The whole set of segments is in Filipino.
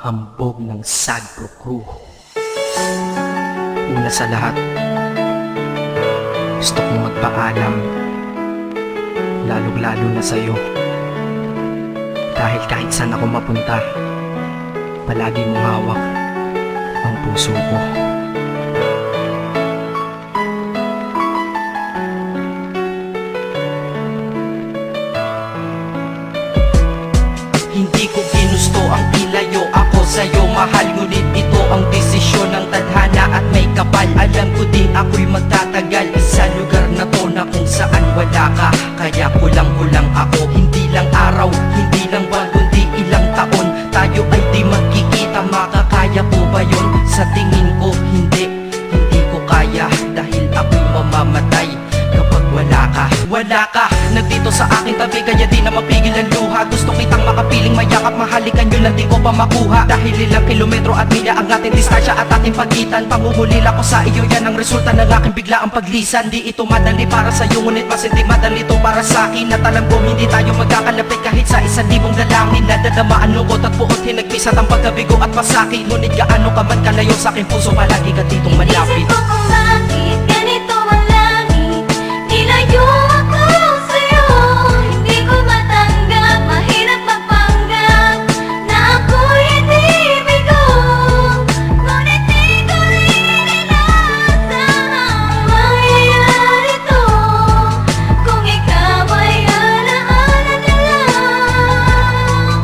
hambog ng Sagpro Crew. Una sa lahat, gusto kong magpaalam, lalong-lalo na sa'yo. Dahil kahit saan ako mapunta, palagi mong hawak ang puso ko. Hindi ko ginusto ang ilayo ako sa'yo, mahal. Ngunit ito ang desisyon ng tadhana at may kapal. Alam ko di ako'y magtatagal sa lugar na to na kung saan wala ka. Kaya kulang-kulang ako, hindi lang araw, hindi lang buwan, kundi ilang taon. Tayo ay di magkikita, makakaya po ba yun? Sa tingin ko hindi ko kaya. Dahil ako'y mamamatay kapag wala ka. Wala ka, nagdito sa aking tabi, kaya di na mapigil ang luha. Gusto kitang makapiling, mayakap, mahalikan, yun lang di ko pa makuha. Dahil ilang kilometro at milya ang ating distansya at ating pagitan. Panguhulila ko sa iyo, yan ang resulta ng aking biglaang paglisan. Di ito madali para sa'yo, ngunit mas hindi madali ito para sa'kin. At alam ko hindi tayo magkakalapit kahit sa 1,000 dalangin. Nadadama ang lungkot at puot, hinagpisat ang pagkabigo at pasakit. Ngunit gaano ka man kalayo sa aking puso, palagi ka ditong malapit. Isip ko kung bakit ganito ang langit, nilayo ako sa'yo. Hindi ko matanggap, mahirap magpanggap na ako'y hindi bigo. Ngunit di ko rin inaasahang mangyayari to. Kung ikaw ay alaala na lang,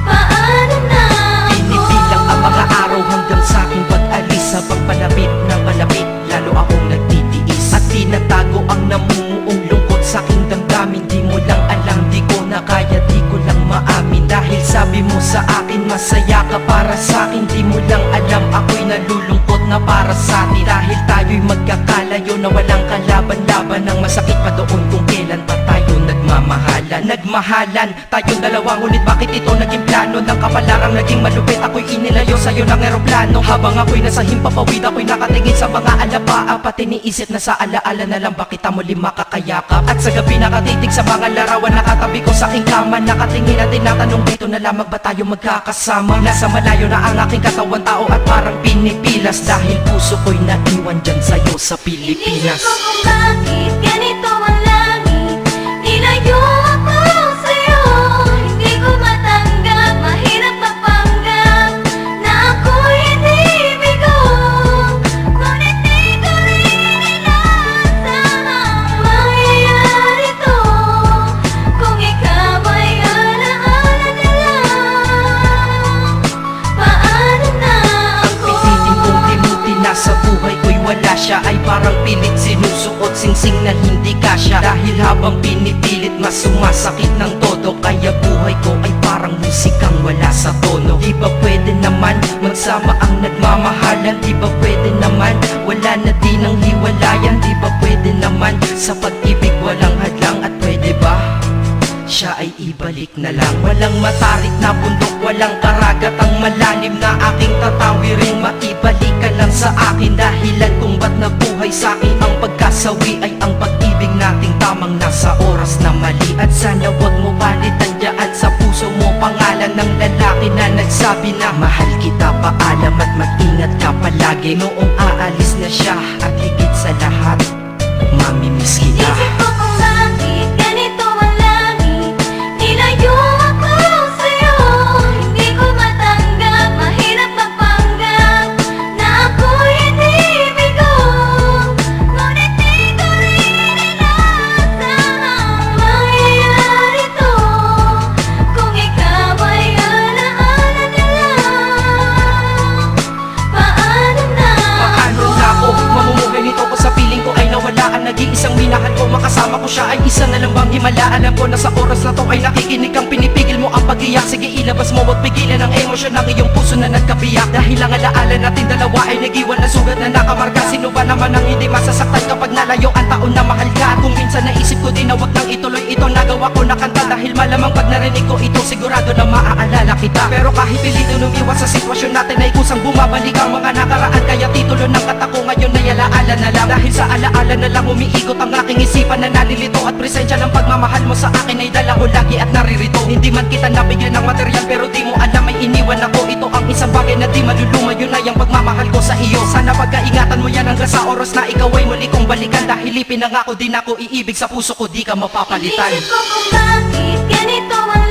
paano na ako? Pinipilang ang mga araw hanggang sa aking pag-alis. Habang palapit na palapit, lalo akong nagtitiis. At tinatago ang namumuong lungkot sa aking damdamin. Di mo lang alam, di ko na kaya, di ko lang maamin. Dahil sabi mo sa akin, masaya ka para sa akin. Di mo lang alam, ako'y nalulungkot na para sa atin. Dahil tayo'y magkakalayo na walang kalaban-laban. Ang masakit pa doon kung kailan pa tayo nagmamahalan. Nagmahalan tayong dalawa, ngunit bakit ito naging plano? Ng kapalarang naging malupit, ako'y inilayo sa'yo ng eroplano. Habang ako'y nasa himpapawid, ako'y nakatingin sa mga alapaa. Pati niisip na sa alaala na lang, bakit muli makakayakap? At sa gabi nakatitig sa mga larawan, nakatabi ko sa aking kama. Nakatingin at tinatanong, dito na lamang ba tayo magkakasama? Nasa malayo na ang aking katawan, tao at parang pinipilas. Dahil puso ko'y naiwan dyan sa'yo sa Pilipinas. Inisip ko kung bakit ganito ang langit, nilayo ako sa'yo. Hindi ko matanggap, mahirap magpanggap na ako'y hindi bigo. Ngunit di ko rin inaasahang mangyayari to. Kung ikaw ay alaala na lang, paano na ako? Pinitin kong limutin na sa buhay ko'y wala siya. Ay parang pilit sinusuot, singsing na hindi kasya. Dahil habang pinipilit, mas sumasakit ng todo. Kaya buhay ko ay parang musikang wala sa tono. Di ba pwede naman magsama ang nagmamahalan? Di ba pwede naman wala na din ang hiwalayan? Di ba pwede naman sa pag-ibig walang hadlang? At pwede ba siya ay ibalik na lang? Walang matarik na bundok, walang karagat ang malalim na aking tatawirin. Maibalik ka lang sa akin, dahilan kung ba't nabuhay sa akin ang pagkasawi ay ang pag-ibig nating tamang nasa oras na mali. At sana wag mo palitan dyan sa puso mo pangalan ng lalaki na nagsabi na mahal kita, paalam at mag-ingat ka palagi. Noong aalis na siya at higit sa lahat, mamimiss kita. Isip ko kung bakit ganito ang langit, nilayo ako sa'yo. Hindi ko matanggap, mahirap magpanggap na ako'y hindi bigo. Ngunit di ko rin inaasahang mangyayari to. Kung ikaw ay alaala na lang, paano na Paano na ako mamumuhay nito ko sa piling ko ay nawala ang nag-iisang minahal ko? Makasama ko siya ay isa na lang bang himala? Alam ko na sa oras na to ay nakikinig kang pinipigil mo ang pag-iyak. Sige ilabas mo, wag pigilan ang emosyon ng iyong puso na nagkabiyak. Dahil ang alaala natin dalawa ay nag-iwan na sugat na nakamarka. Sino ba naman ang hindi masasaktan kapag nalayo ang taon na mahal ka? Kung minsan naisip ko din na wag nang ituloy ito, nagawa ko na kanta. Dahil malamang pag narinig ko ito, sigurado na maaalala kita. Pero kahit pilito lumiwas sa sitwasyon natin ay kusang bumabalik ang mga nakaraan. Kaya titulo ng kata ko ngayon ay alaala na lang. Dahil sa alaala na lang umiikot ang aking isipan na nalilito. At presensya ng pagmamahal mo sa akin ay dala ko lagi at naririto. Hindi man kita nabigyan ng material, pero di mo alam ay iniwan ako. Ito ang isang maluluma, yun ay ang pagmamahal ko sa iyo. Sana pagkaingatan mo yan hanggang sa oras na ikaw ay muli kong balikan. Dahil ipinangako din ako, iibig sa puso ko, di ka mapapalitan. Inisip ko kung bakit ganito ang